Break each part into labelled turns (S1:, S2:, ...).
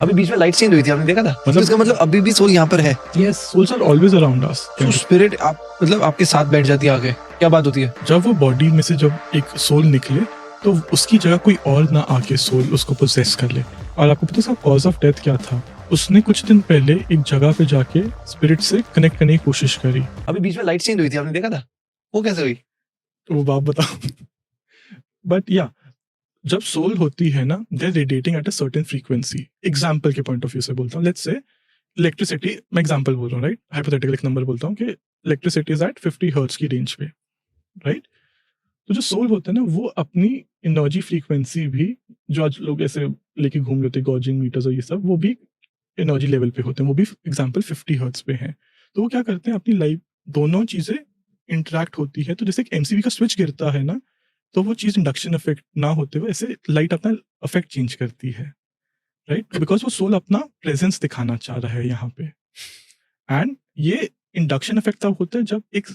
S1: अभी बीच में light change हुई थी, आपने देखा था?
S2: मतलब
S1: इसका मतलब अभी भी सोल यहाँ पर है।
S2: Yes, souls are always around us.
S1: तो स्पिरिट आप मतलब आपके साथ बैठ जाती है आके, क्या बात होती है?
S2: जब वो बॉडी में से जब एक सोल निकले तो उसकी जगह कोई और ना आके सोल उसको पोजेस कर ले। और आपको पता है उसका कॉज ऑफ डेथ क्या था? उसने कुछ दिन पहले एक जगह पे जाके स्पिरिट से कनेक्ट करने की कोशिश करी।
S1: अभी बीच में लाइट चेंज हुई थी, आपने देखा था? वो कैसे हुई?
S2: तो वो बात बताओ। बट या जब सोल होती है ना, they are radiating at a certain frequency. Example के पॉइंट ऑफ व्यू से बोलता हूँ, लेट्स से इलेक्ट्रिसिटी, मैं एग्जाम्पल बोल रहा हूँ, राइट? हाइपोथेटिकल एक नंबर बोलता हूँ कि इलेक्ट्रिसिटी इज एट 50 हर्ट्ज की रेंज पे, राइट? तो जो सोल होता है ना, वो अपनी एनर्जी फ्रीक्वेंसी भी, जो आज लोग ऐसे लेके घूम लेते हैं गॉजिंग मीटर्स और ये सब, वो भी एनर्जी लेवल पे होते हैं, वो भी एग्जाम्पल 50 हर्ट्ज पे हैं। तो वो क्या करते हैं, अपनी लाइफ दोनों चीजें इंटरेक्ट होती है। तो जैसे एक एमसीबी का स्विच गिरता है ना, तो वो चीज इंडक्शन इफेक्ट ना होते हुए ऐसे लाइट अपना इफेक्ट चेंज करती है, राइट? बिकॉज वो सोल अपना प्रेजेंस दिखाना चाह रहा है यहाँ पे। एंड ये इंडक्शन इफेक्ट तब होता है जब एक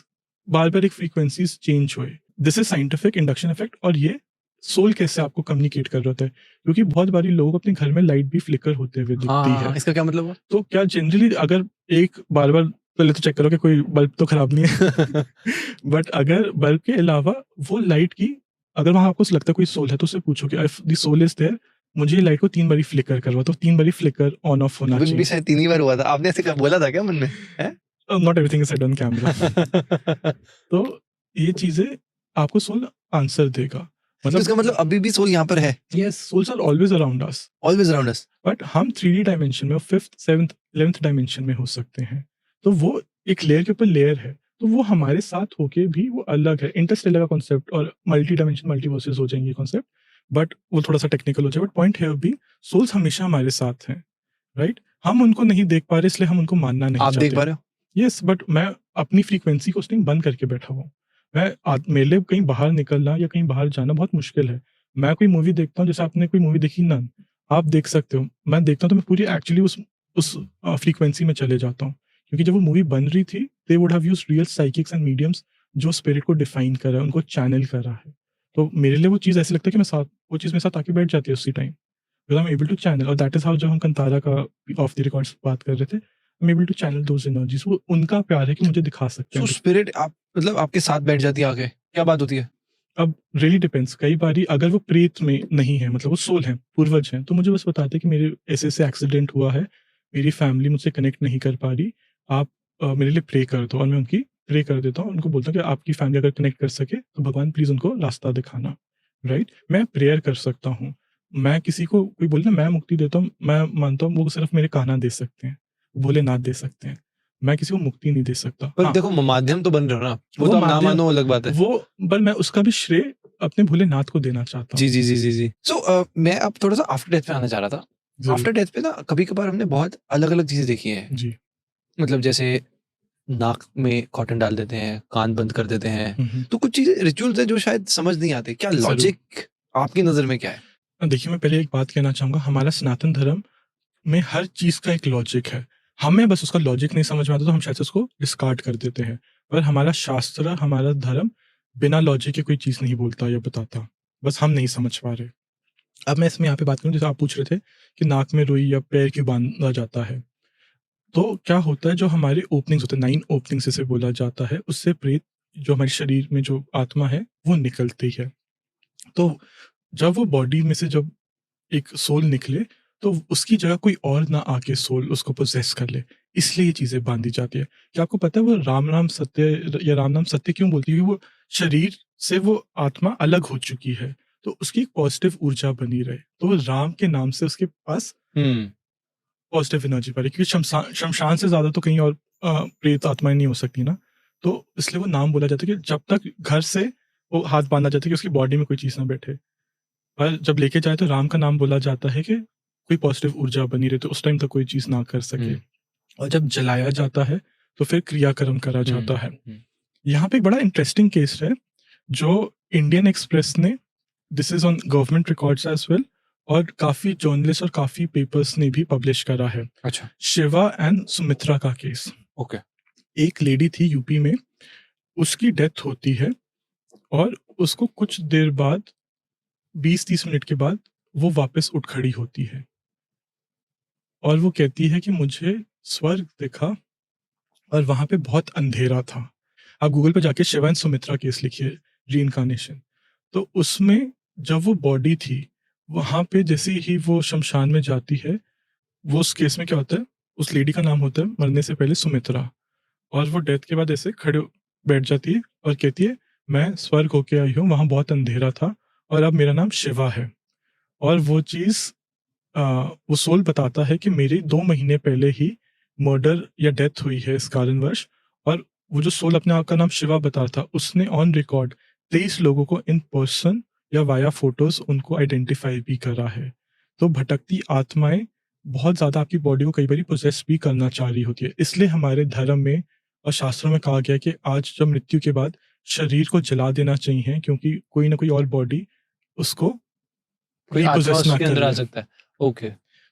S2: बार बार एक फ्रीक्वेंसीज चेंज हुए। This is scientific induction effect. और ये सोल कैसे आपको कम्युनिकेट कर रहा होता है, क्योंकि बहुत बारी लोग अपने घर में लाइट भी फ्लिकर होते हुए दिखती है।
S1: इसका क्या मतलब हुआ?
S2: तो क्या जनरली अगर एक बार बार पहले तो चेक करो कि कोई बल्ब तो खराब नहीं है। बट अगर बल्ब के अलावा वो लाइट की, अगर वहां आपको लगता है कोई सोल है, तो उससे पूछो कि if the soul is there, मुझे लाइट को 3 बारी फ्लिकर करवा, तो 3 बारी फ्लिकर ऑन ऑफ होना
S1: अभी भी
S2: चाहिए।
S1: शायद 3 ही बार हुआ था, आपने ऐसे बोला था क्या मन में? हैं?
S2: Not everything is said on camera. तो ये चीजें आपको सोल आंसर देगा।
S1: तो इसका मतलब अभी भी सोल यहाँ पर है,
S2: yes, souls are always around us.
S1: Always around us.
S2: But हम 3D डायमेंशन में और 5th 7th 11th डायमेंशन में हो सकते हैं। तो वो एक लेयर के ऊपर लेयर है, तो वो हमारे साथ होके भी वो अलग है। इंटरस्टेलर का कॉन्सेप्ट और मल्टी डायमेंशन मल्टीवर्सेस हो जाएंगे कॉन्सेप्ट, बट वो थोड़ा सा टेक्निकल हो जाए। बट पॉइंट है भी, सोल्स हमेशा हमारे साथ हैं, राइट? हम उनको नहीं देख पा रहे, इसलिए हम उनको मानना नहीं
S1: आप
S2: चाहते।
S1: देख पा रहे हो?
S2: यस, बट मैं अपनी फ्रीक्वेंसी को उस टाइम बंद करके बैठा हुआ हूँ। मेरे लिए कहीं बाहर निकलना या कहीं बाहर जाना बहुत मुश्किल है। मैं कोई मूवी देखता हूँ, जैसे आपने कोई मूवी देखी नन, आप देख सकते हो। मैं देखता हूँ तो मैं पूरी एक्चुअली उस फ्रीक्वेंसी में चले जाता हूँ, क्योंकि जब वो मूवी बन रही थी, they would have used real psychics and mediums जो स्पिरिट को डिफाइन कर रहा है, उनको चैनल कर रहा है। तो मेरे लिए वो चीज़ ऐसी लगता है कि वो चीज़ मेरे साथ आके बैठ जाती है उसी time, because I am able to channel. और दैट इज़ हाउ, जब हम कंतारा का ऑफ द रिकॉर्ड्स बात कर रहे थे, I am able to channel those energies. वो उनका प्यार है कि मुझे दिखा सकते
S1: तो
S2: हैं।
S1: स्पिरिट आप मतलब आपके साथ बैठ जाती है आके, क्या बात होती है?
S2: अब रियली डिपेंड्स। कई बारी अगर वो प्रेत में नहीं है, मतलब वो सोल है, पूर्वज हैं, तो मुझे बस बताते हैं कि मेरे ऐसे-ऐसे एक्सीडेंट हुआ है, मेरी फैमिली मुझसे कनेक्ट नहीं कर पा रही, आप मेरे लिए प्रे कर दो। और मैं उनकी प्रे कर देता हूँ, उनको बोलता हूँ कि आपकी फैमिली अगर कनेक्ट कर सके, तो भगवान प्लीज़ उनको रास्ता दिखाना, राइट? मैं प्रेयर कर सकता हूँ। मैं किसी को कोई बोले ना मैं मुक्ति देता हूँ, मैं मानता हूँ वो सिर्फ़ मेरे कान्हा दे सकते हैं, भोलेनाथ दे सकते हैं। मैं किसी को मुक्ति नहीं दे सकता।
S1: पर
S2: हाँ,
S1: देखो माध्यम तो बन रहे हो ना, वो
S2: वो
S1: तो आप ना
S2: माध्यम,
S1: मानो अलग बात है।
S2: वो पर मैं उसका भी श्रेय अपने भोलेनाथ को देना चाहता
S1: जी,
S2: हूँ।
S1: जी, जी, जी, जी। सो मैं अब थोड़ा-सा आफ्टर डेथ पे आना चाह रहा था।
S2: ज़रूर।
S1: आफ्टर डेथ पे ना कभी-कभार हमने बहुत अलग-अलग चीज़ें देखी हैं।
S2: जी।
S1: मतलब जैसे नाक में कॉटन डाल देते हैं, कान बंद कर देते हैं।
S2: हुँ, हुँ।
S1: तो कुछ चीज़ें रिचुअल्स हैं जो शायद समझ नहीं आते। क्या
S2: ज़रूर।
S1: लॉजिक आपकी नज़र में क्या है?
S2: देखिए, मैं पहले एक बात कहना चाहूँगा, हमारा सनातन धर्म में हर चीज़ का एक लॉजिक है। हमें बस उसका लॉजिक नहीं समझ में आता, तो हम शायद से उसको डिस्कार्ड कर देते हैं। पर हमारा शास्त्र, हमारा धर्म बिना लॉजिक के कोई चीज़ नहीं बोलता या बताता। बस हम नहीं समझ पा रहे। अब मैं इसमें यहाँ पे बात करूँ, जैसे आप पूछ रहे थे कि नाक में रुई या पैर क्यों बाँधा जाता है। तो क्या होता है, जो हमारे ओपनिंग्स होते हैं, 9 ओपनिंग्स जिसे बोला जाता है, उससे प्रेत, जो हमारे शरीर में जो आत्मा है, वो निकलती है। तो जब वो बॉडी में से जब एक सोल निकले, तो उसकी जगह कोई और ना आके सोल उसको पोजेस कर ले, इसलिए ये चीज़ें बाँधी जाती है। क्या आपको पता है वो राम नाम सत्य या राम नाम सत्य क्यों बोलती है? क्योंकि वो शरीर से वो आत्मा अलग हो चुकी है, तो उसकी एक पॉज़िटिव ऊर्जा बनी रहे। तो वो राम के नाम से उसके पास
S1: हुँ।
S2: पॉज़िटिव एनर्जी बढ़े, क्योंकि शमशान से ज़्यादा तो कहीं और प्रेत आत्माएँ नहीं हो सकती ना। तो इसलिए वो नाम बोला जाता है कि जब तक घर से वो हाथ बाँधा जाता है कि उसकी बॉडी में कोई चीज़ ना बैठे। पर जब लेके जाए तो राम का नाम बोला जाता है कि कोई पॉजिटिव ऊर्जा बनी रहे, तो उस टाइम तक कोई चीज़ ना कर सके।
S1: हुँ,
S2: और जब जलाया जाता है, तो फिर क्रियाकर्म करा
S1: हुँ,
S2: जाता है।
S1: हुँ।
S2: यहाँ पे एक बड़ा इंटरेस्टिंग केस है, जो इंडियन एक्सप्रेस ने, this is on government records as well, और काफ़ी जर्नलिस्ट और काफ़ी पेपर्स ने भी पब्लिश करा है।
S1: अच्छा,
S2: शिवा एंड सुमित्रा का केस।
S1: ओके।
S2: एक लेडी थी यूपी में, उसकी डेथ होती है, और उसको कुछ देर बाद, 20-30 मिनट के बाद, वो वापस उठ खड़ी होती है। और वो कहती है कि मुझे स्वर्ग दिखा और वहाँ पे बहुत अंधेरा था। आप गूगल पे जाके शिवा एंड सुमित्रा केस लिखिए, रीइन्कार्नेशन। तो उसमें जब वो बॉडी थी, वहाँ पे जैसे ही वो शमशान में जाती है, वो उस केस में क्या होता है, उस लेडी का नाम होता है मरने से पहले सुमित्रा, और वो डेथ के बाद ऐसे खड़े बैठ जाती है और कहती है, "मैं स्वर्ग होके आई हूँ, वहाँ बहुत अंधेरा था और अब मेरा नाम शिवा है।" और वो चीज़ अ, वो सोल बताता है कि मेरी 2 महीने पहले ही मर्डर या डेथ हुई है इस कारणवश, और वो जो सोल अपने आप का नाम शिवा बता रहा था, उसने ऑन रिकॉर्ड 23 लोगों को इन पर्सन या वाया फोटोज़ उनको आइडेंटिफ़ाई भी करा है। तो भटकती आत्माएँ बहुत ज़्यादा आपकी बॉडी को कई बारी पोज़ेस भी करना चाह रही होती है। इसलिए हमारे धर्म में और शास्त्रों में कहा गया है कि आज जब मृत्यु के बाद शरीर को जला देना चाहिए, क्योंकि कोई ना कोई और बॉडी उसको
S1: कोई आत्मा
S2: रिपोजेस ना
S1: उसके
S2: कर
S1: अंदर आ
S2: ले।
S1: सकता है। ओके।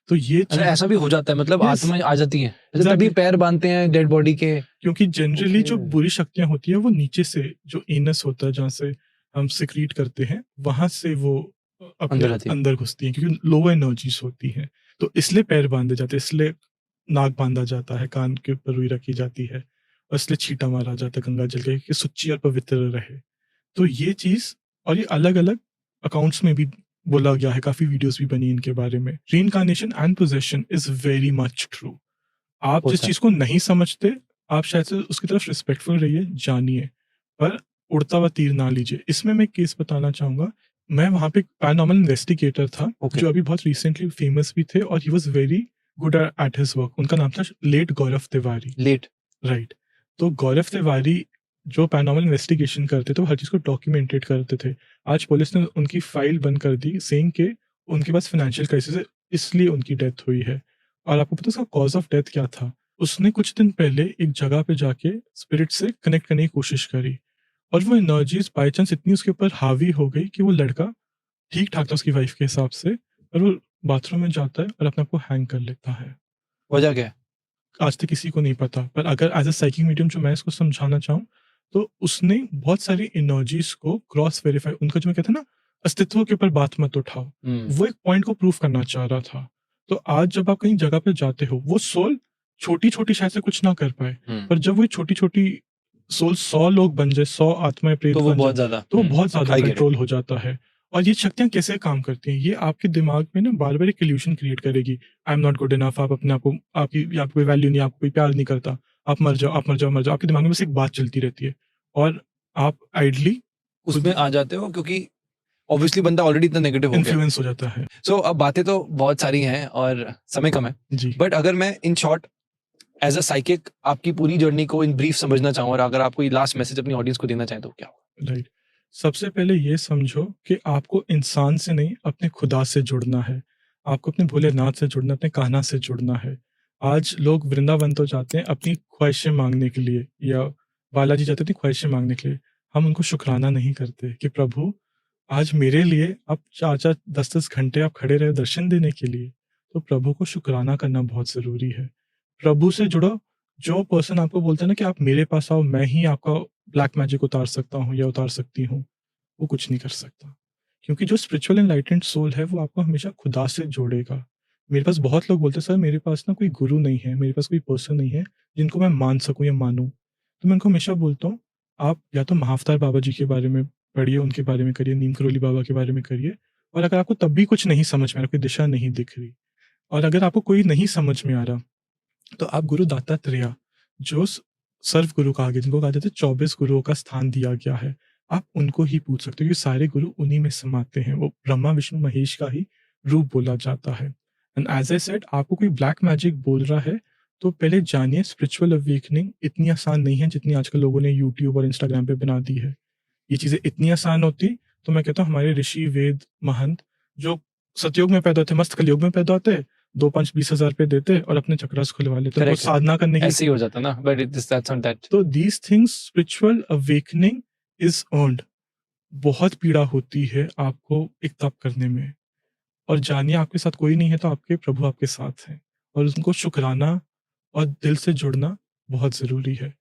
S2: तो ये
S1: अच्छा,
S2: चीज़
S1: ऐसा भी हो जाता है, मतलब
S2: यस,
S1: आत्माएँ आ जाती हैं? अच्छा, तभी
S2: एग्ज़ैक्टली,
S1: पैर बाँधते हैं डेड बॉडी के?
S2: क्योंकि जनरली
S1: ओके।
S2: जो बुरी शक्तियाँ होती हैं वो नीचे से, जो एनस होता है जहाँ से हम सिक्रीट करते हैं, वहाँ से वो अपने
S1: अंदर आती है।
S2: अंदर घुसती हैं, क्योंकि लोअर एनर्जीज़ होती हैं। तो इसलिए पैर बाँधे जाते हैं, इसलिए नाक बाँधा जाता है, कान के ऊपर रुई रखी जाती है, और इसलिए छींटा मारा जाता है गंगा जल का कि सुच्ची और पवित्र रहे। तो ये चीज़, और ये अलग-अलग अकाउंट्स में भी बोला गया है, काफ़ी वीडियोज़ भी बनी इनके बारे में। Reincarnation and possession is very much true. आप जिस
S1: होता है।
S2: चीज़ को नहीं समझते, आप शायद से उसकी तरफ रिस्पेक्टफुल रहिए, जानिए, पर उड़ता हुआ तीर ना लीजिए। इसमें मैं एक केस बताना चाहूँगा। मैं वहाँ पे एक पैरानॉर्मल इन्वेस्टिगेटर था,
S1: ओके।
S2: जो अभी बहुत रिसेंटली फेमस भी थे, और he was very good at his work. उनका नाम था लेट गौरव तिवारी।
S1: लेट।
S2: राइट। तो गौरव तिवारी जो पैरानॉर्मल इन्वेस्टिगेशन करते थे, वो हर चीज़ को डॉक्यूमेंटेड करते थे। आज पुलिस ने उनकी फाइल बंद कर दी, सेइंग के उनके पास फाइनेंशियल क्राइसिस है, इसलिए उनकी डेथ हुई है। और आपको पता है उसका कॉज़ ऑफ डेथ क्या था? उसने कुछ दिन पहले एक जगह पे जाके स्पिरिट से कनेक्ट करने की कोशिश करी, और वो एनर्जीज़ बाय चांस इतनी उसके ऊपर हावी हो गई कि वो लड़का ठीक-ठाक था उसकी वाइफ़ के हिसाब से, पर वो बाथरूम में जाता है और अपने आप को हैंग कर लेता है।
S1: वजह क्या है?
S2: आज तक किसी को नहीं पता, पर अगर एज़ अ साइकिक मीडियम जो मैं इसको समझाना चाहूँ, तो उसने बहुत सारी एनर्जीज़ को क्रॉस वेरीफ़ाई, उनका जो मैं कहते हैं ना, अस्तित्व के ऊपर बात मत उठाओ,
S1: हुँ,
S2: वो एक पॉइंट को प्रूव करना चाह रहा था। तो आज जब आप कहीं जगह पे जाते हो, वो सोल छोटी-छोटी शायद से कुछ ना कर पाए,
S1: हुँ।
S2: पर जब वो छोटी-छोटी सोल 100 लोग बन जाए, 100 आत्माएँ प्रेत
S1: तो वो
S2: बन जाए,
S1: बहुत ज़्यादा।
S2: तो वो बहुत ज़्यादा
S1: आई गेट इट।
S2: कंट्रोल हो जाता है। और ये शक्तियाँ कैसे काम करती हैं, ये आपके दिमाग में ना बार-बार एक इल्यूशन क्रिएट करेगी। I am not good enough, आप अपने आप को, आपकी आपको कोई वैल्यू नहीं है, आपको कोई प्यार नहीं करता, आप मर जाओ, आप मर जाओ, मर जाओ। आपके दिमाग में बस एक बात चलती रहती है, और आप आइडली
S1: उसमें
S2: खुद
S1: आ जाते हो क्योंकि ऑब्वियसली बंदा ऑलरेडी इतना नेगेटिव हो गया।
S2: इन्फ्लुएंस हो जाता है।
S1: सो अब बातें तो बहुत सारी हैं और समय कम है।
S2: जी,
S1: बट अगर मैं in short as a psychic आपकी पूरी जर्नी को इन ब्रीफ समझना चाहूँ और अगर आप कोई लास्ट मैसेज अपनी ऑडियंस को देना चाहें तो क्या होगा?
S2: राइट। सबसे पहले ये समझो कि आपको इंसान से नहीं, अपने खुदा से जुड़ना है। आपको अपने भोलेनाथ से जुड़ना है, अपने कान्हा से जुड़ना है। आज लोग वृंदावन तो जाते हैं अपनी ख्वाहिशें माँगने के लिए, या बालाजी जाते हैं अपनी ख्वाहिशें माँगने के लिए। हम उनको शुकराना नहीं करते कि प्रभु, आज मेरे लिए आप 4-4 10-10 घंटे आप खड़े रहे दर्शन देने के लिए। तो प्रभु को शुकराना करना बहुत ज़रूरी है। प्रभु से जुड़ो। जो पर्सन आपको बोलता है ना कि आप मेरे पास आओ, मैं ही आपका ब्लैक मैजिक उतार सकता हूँ या उतार सकती हूँ, वो कुछ नहीं कर सकता। क्योंकि जो स्पिरिचुअल एनलाइटेंड सोल है, वो आपको हमेशा खुदा से जोड़ेगा। मेरे पास बहुत लोग बोलते हैं, सर मेरे पास ना कोई गुरु नहीं है, मेरे पास कोई पर्सन नहीं है जिनको मैं मान सकूँ या मानूँ। तो मैं उनको हमेशा बोलता हूँ, आप या तो महाअवतार बाबा जी के बारे में पढ़िए, उनके बारे में करिए, नीम करोली बाबा के बारे में करिए। और अगर आपको तब भी कुछ नहीं समझ में आ रहा, कोई दिशा नहीं दिख रही, और अगर आपको कोई नहीं समझ में आ रहा, तो आप गुरु दत्तात्रेय, जो सर्व गुरु कहा गया, जिनको कहा जाता है 24 गुरुओं का स्थान दिया गया है, आप उनको ही पूछ सकते हो, क्योंकि सारे गुरु उन्हीं में समाते हैं। वो ब्रह्मा विष्णु महेश का ही रूप बोला जाता है। एंड एज आई सेड, आपको कोई ब्लैक मैजिक बोल रहा है, तो पहले जानिए स्पिरिचुअल अवेकनिंग इतनी आसान नहीं है जितनी आजकल लोगों ने यूट्यूब और इंस्टाग्राम पे बना दी है। ये चीज़ें इतनी आसान होती, तो मैं कहता हूँ हमारे ऋषि, वेद, महंत जो सतयुग में पैदा होते, मस्त कलयुग में पैदा होते, 2-5-20,000 रुपए देते और अपने चक्रास खुलवा लेते। उनको
S1: करेक्ट है।
S2: साधना करने की,
S1: ऐसे ही हो जाता ना, but it is that's not that.
S2: तो these things, spiritual awakening is earned. बहुत पीड़ा होती है आपको एक तप करने में, और जानिए आपके साथ कोई नहीं है तो आपके प्रभु आपके साथ हैं, और उनको शुकराना और दिल से जुड़ना बहुत ज़रूरी है।